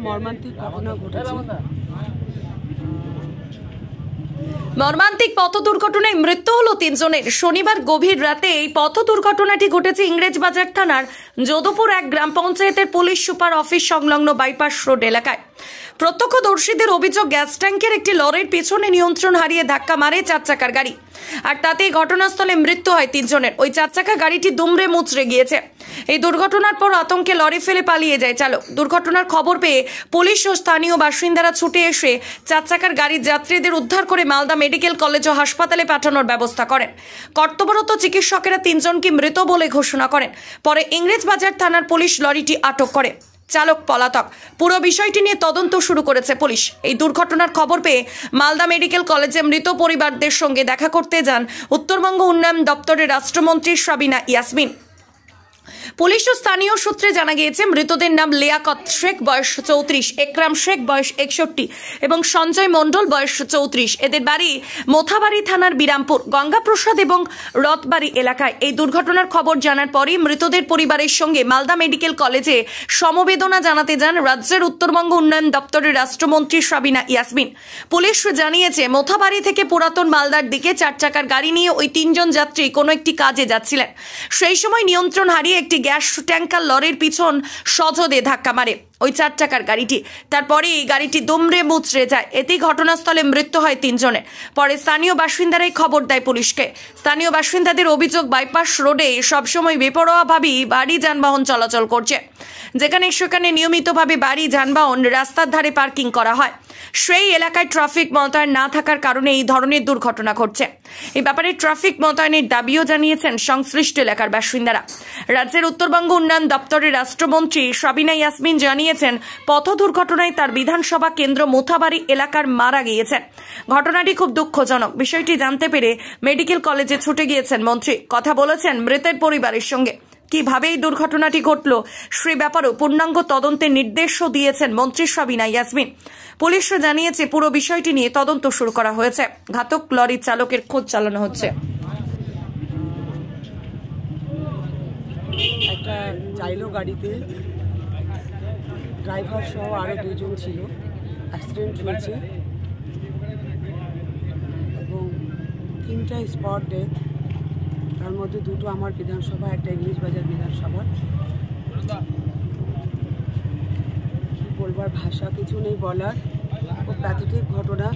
মর্মান্তিক ঘটনা ঘটেছে। মর্মান্তিক পথ দুর্ঘটনায় মৃত্যু হলো 3 জনের। শনিবার গভীর রাতে এই পথ দুর্ঘটনাটি ঘটেছে ইংরেজবাজার থানার যোধপুর 1 গ্রাম পঞ্চায়েতের পুলিশ সুপার অফিস সংলগ্ন বাইপাস রোড এলাকায়। প্রত্যক্ষদর্শীদের অভিযোগ, গ্যাস ট্যাঙ্কের একটি লরির পেছনে নিয়ন্ত্রণ হারিয়ে ধাক্কা মারে 4 চাকার গাড়ি, আর তাতেই ঘটনাস্থলে মৃত্যু হয় 3 জনের। ওই 4 চাকা গাড়িটি দুমড়ে মুচড়ে গিয়েছে। এই দুর্ঘটনার পর আতঙ্কে লরি ফেলে পালিয়ে যায় চালক। দুর্ঘটনার খবর পেয়ে পুলিশ ও স্থানীয় বাসিন্দারা ছুটে এসে 4 চাকার গাড়ির যাত্রীদের উদ্ধার করে মালদা মেডিকেল কলেজ ও হাসপাতালে পাঠানোর ব্যবস্থা করেন। কর্তব্যরত চিকিৎসকেরা 3 জনকে মৃত বলে ঘোষণা করেন। পরে ইংরেজবাজার থানার পুলিশ লরিটি আটক করে। চালক পলাতক। পুরো বিষয়টি নিয়ে তদন্ত শুরু করেছে পুলিশ। এই দুর্ঘটনার খবর পেয়ে মালদা মেডিকেল কলেজে মৃত পরিবারদের সঙ্গে দেখা করতে যান উত্তরবঙ্গ উন্নয়ন দপ্তরের রাষ্ট্রমন্ত্রী সাবিনা ইয়াসমিন। পুলিশ ও স্থানীয় সূত্রে জানা গিয়েছে, মৃতদের নাম লিয়াকত শেখ বয়স 34, একরাম শেখ বয়স 61 এবং সঞ্জয় মণ্ডল বয়স 34। এদের বাড়ি মোথাবাড়ি থানার বিরামপুর, গঙ্গাপ্রসাদ এবং রথবাড়ি এলাকায়। এই দুর্ঘটনার খবর জানার পরই মৃতদের পরিবারের সঙ্গে মালদা মেডিকেল কলেজে সমবেদনা জানাতে যান রাজ্যের উত্তরবঙ্গ উন্নয়ন দপ্তরের রাষ্ট্রমন্ত্রী সাবিনা ইয়াসমিন। পুলিশ জানিয়েছে, মোথাবাড়ি থেকে পুরাতন মালদার দিকে 4 চাকার গাড়ি নিয়ে ওই 3 জন যাত্রী কোনো একটি কাজে যাচ্ছিলেন। সেই সময় নিয়ন্ত্রণ হারিয়ে একটি গ্যাস ট্যাঙ্কার লরির পিছন সজোরে ধাক্কা মারে ওই 4 চাকার গাড়িটি। তারপরে এই গাড়িটি দুমড়ে মুচড়ে যায়। এতেই ঘটনাস্থলে মৃত্যু হয় 3 জনের। পরে স্থানীয় বাসিন্দারাই খবর দেয় পুলিশকে। স্থানীয় বাসিন্দাদের অভিযোগ, বাইপাস রোডে সবসময় বেপরোয়াভাবেই ভারী যানবাহন চলাচল করছে, যেখানে সেখানে নিয়মিতভাবে ভারী যানবাহন রাস্তার ধারে পার্কিং করা হয়। সেই এলাকায় ট্রাফিক মোতায়েন না থাকার কারণে এই ধরনের দুর্ঘটনা ঘটছে। এই ব্যাপারে ট্রাফিক মোতায়েনের দাবিও জানিয়েছেন সংশ্লিষ্ট এলাকার বাসিন্দারা। রাজ্যের উত্তরবঙ্গ উন্নয়ন দপ্তরের রাষ্ট্রমন্ত্রী সাবিনা ইয়াসমিন জানিয়েছেন, পথ দুর্ঘটনায় তার বিধানসভা কেন্দ্র মোথাবাড়ি এলাকার মারা গিয়েছেন। ঘটনাটি খুব দুঃখজনক। বিষয়টি জানতে পেরে মেডিকেল কলেজে ছুটে গিয়েছেন মন্ত্রী। কথা বলেছেন মৃতের পরিবারের সঙ্গে। কিভাবে এই দুর্ঘটনাটি ঘটল সে ব্যাপারেও পূর্ণাঙ্গ তদন্তের নির্দেশও দিয়েছেন মন্ত্রী সাবিনা ইয়াসমিন। পুলিশ জানিয়েছে, পুরো বিষয়টি নিয়ে তদন্ত শুরু করা হয়েছে। ঘাতক লরির চালকের খোঁজ চালানো হচ্ছে। একটা চাইলো গাড়িতে ড্রাইভার সহ আরও 2 জন ছিল। অ্যাক্সিডেন্ট হয়েছে এবং 3টা স্পট ডেথ। তার মধ্যে 2টো আমার বিধানসভা, একটা ইংরেজবাজার বিধানসভা। কী বলবার ভাষা কিছু নেই বলার। খুব প্যাথেটিক ঘটনা।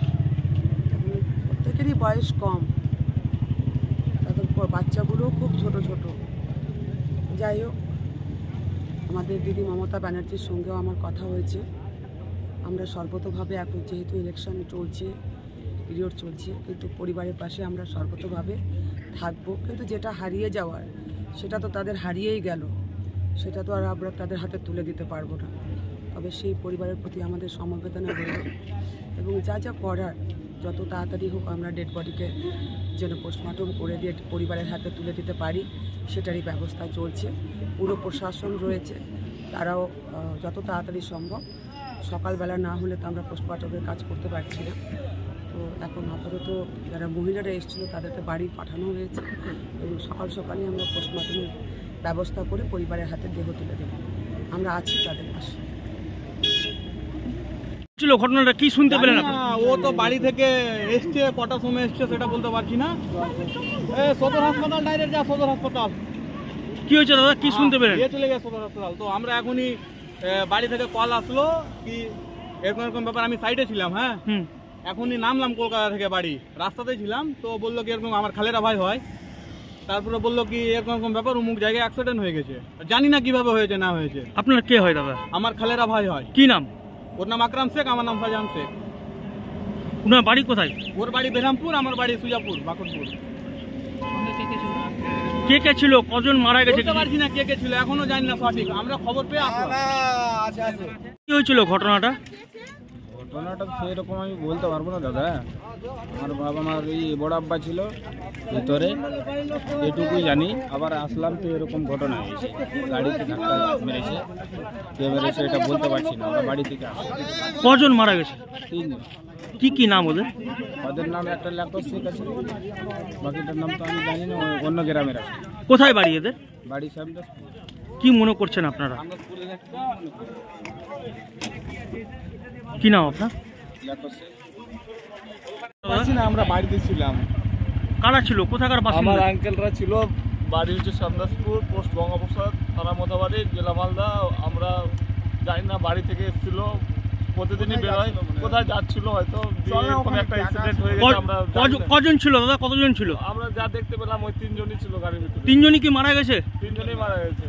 প্রত্যেকেরই বয়স কম, তাদের বাচ্চাগুলোও খুব ছোট ছোট। যাই হোক, আমাদের দিদি মমতা ব্যানার্জির সঙ্গেও আমার কথা হয়েছে। আমরা সর্বতোভাবে এখন যেহেতু ইলেকশন চলছে, পিরিয়ড চলছে, কিন্তু পরিবারের পাশে আমরা সর্বতোভাবে থাকবো। কিন্তু যেটা হারিয়ে যাওয়ার, সেটা তো তাদের হারিয়েই গেল, সেটা তো আর আমরা তাদের হাতে তুলে দিতে পারবো না। তবে সেই পরিবারের প্রতি আমাদের সমবেদনা রইল এবং যা যা করার যত তাড়াতাড়ি হোক আমরা ডেড বডিকে যেন পোস্টমর্টম করে দিয়ে পরিবারের হাতে তুলে দিতে পারি, সেটারই ব্যবস্থা চলছে। পুরো প্রশাসন রয়েছে, তারাও যত তাড়াতাড়ি সম্ভব। সকালবেলা না হলে তো আমরা পোস্টমর্টমের কাজ করতে পারছি না। তো এখন আপাতত যারা মহিলারা এসেছিলো তাদেরকে বাড়ি পাঠানো হয়েছে এবং সকাল সকালে আমরা পোস্টমর্টমের ব্যবস্থা করে পরিবারের হাতে দেহ তুলে দেব। আমরা আছি তাদের পাশে। ঘটনাটা কি শুনতে পেলেন? ও তো বাড়ি থেকে এসছে, কটার সময় এসছে সেটা বলতে পারছি না। সদর হাসপাতাল, ডাইরেক্ট যা সদর হাসপাতাল। কি হয়েছে দাদা, কি শুনতে পেলেন? চলে গেছে সদর হাসপাতাল। তো আমরা এখনই বাড়ি থেকে কল আসলো কি এরকম এরকম ব্যাপার। আমি সাইডে ছিলাম, হ্যাঁ, এখনই নামলাম কলকাতা থেকে, বাড়ি রাস্তাতেই ছিলাম। তো বললো কি এরকম আমার খালেরা ভাই হয়। তারপরে বললো কি এরকম এরকম ব্যাপার, অমুক জায়গায় অ্যাক্সিডেন্ট হয়ে গেছে। জানি না কিভাবে হয়েছে না হয়েছে। আপনার কে হয় দাদা? আমার খালেরা ভাই হয়। কি নাম? ওর নাম আকরাম শেখ, আমার নাম শাহজাহান শেখ। ওনার বাড়ি কোথায়? ওর বাড়ি বেরামপুর, আমার বাড়ি সুজাপুর, বাকরপুর। কে কে ছিল, কজন মারা গেছে? বলতে পারছি না কে কে ছিল, এখনো জানি না সঠিক। আমরা খবর পেয়ে আসলাম। কি হয়েছিল ঘটনাটা? ঘটনাটা সেরকম আমি বলতে পারবো না দাদা। আমার বাবা মার এই বড় আব্বা ছিল ভিতরে, এটুকুই জানি। আবার আসলাম তো এরকম ঘটনা হয়েছে, গাড়িতে ধাক্কা মেরেছে। কে মেরেছে এটা বলতে পারছি না। আমরা বাড়ি থেকে আসলাম। কজন মারা গেছে? 3 জন। কি কি নাম ওদের? ওদের নাম একটা ল্যাকট শেখ আছে, বাকিটার নাম তো আমি জানি না, অন্য গ্রামের আছে। কোথায় বাড়ি এদের? বাড়ি সাহেব। কি মনে করছেন আপনারা? আমরা কি নাম আপনার? পাচ্ছি না, আমরা বাড়িতে ছিলাম। কারা ছিল, কোথাকার আমার বাসিন্দা? আঙ্কেলরা ছিল, বাড়ি হচ্ছে শ্যামদাসপুর, পোস্ট গঙ্গাপ্রসাদ, থানা মোথাবাড়ি, জেলা মালদা। আমরা জানি না, বাড়ি থেকে এসেছিল, প্রতিদিনই বেরোয়, কোথায় যাচ্ছিল হয়তো, দিয়ে এরকম একটা অ্যাক্সিডেন্ট হয়ে গেছে। আমরা জানি না। কজন ছিল দাদা, কতজন ছিল? আমরা যা দেখতে পেলাম ওই 3 জনই ছিল গাড়ির ভিতরে। 3 জনই কি মারা গেছে? 3 জনই মারা গেছে।